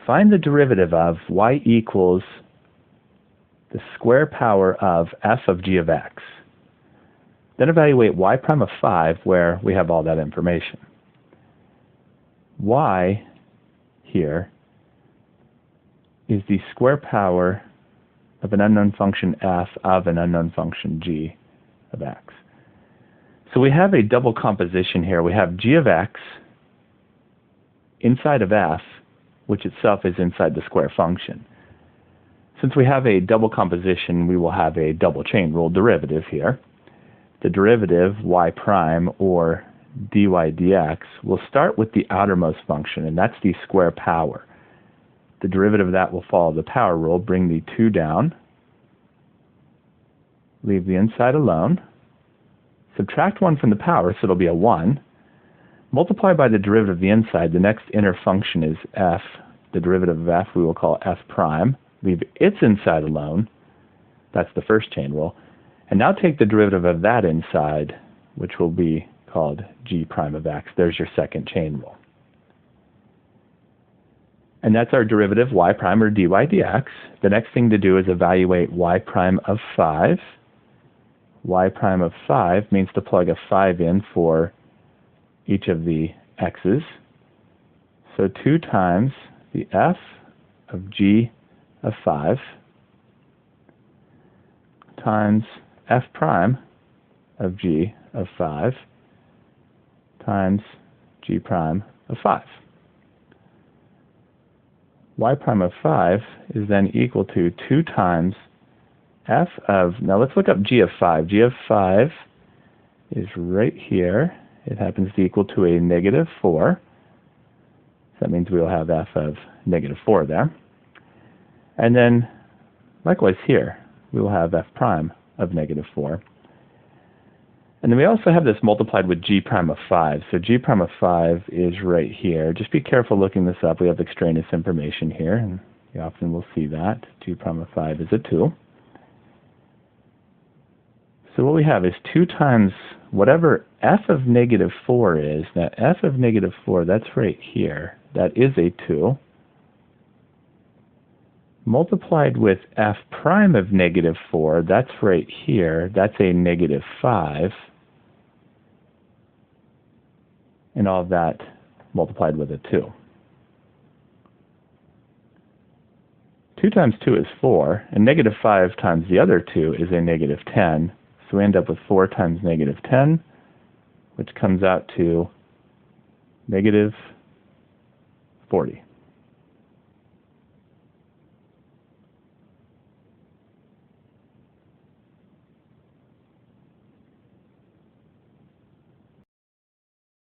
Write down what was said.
find the derivative of y equals the square power of f of g of x. Then evaluate y prime of 5 where we have all that information. Y here is the square power of an unknown function f of an unknown function g of x. So we have a double composition here. We have g of x inside of f, which itself is inside the square function. Since we have a double composition, we will have a double chain rule derivative here. The derivative y prime, or dy dx, will start with the outermost function, and that's the square power. The derivative of that will follow the power rule, bring the 2 down, leave the inside alone, subtract 1 from the power, so it'll be a 1, multiply by the derivative of the inside. The next inner function is f. The derivative of f we will call f prime. Leave its inside alone. That's the first chain rule. And now take the derivative of that inside, which will be called g prime of x. There's your second chain rule. And that's our derivative y prime, or dy dx. The next thing to do is evaluate y prime of 5. Y prime of 5 means to plug a 5 in for each of the x's. So 2 times the f of g of 5 times f prime of g of 5 times g prime of 5. Y prime of 5 is then equal to 2 times f of, now let's look up g of 5. G of 5 is right here. It happens to be equal to a negative 4. So that means we will have f of negative 4 there. And then, likewise here, we will have f prime of negative 4. And then we also have this multiplied with g prime of 5. So g prime of 5 is right here. Just be careful looking this up. We have extraneous information here, and you often will see that. G prime of 5 is a 2. So what we have is 2 times whatever f of negative 4 is. Now f of negative 4, that's right here. That is a 2. Multiplied with f prime of negative 4, that's right here. That's a negative 5. And all of that multiplied with a 2. 2 times 2 is 4, and negative 5 times the other 2 is a negative 10. So we end up with 4 times negative 10, which comes out to negative 40.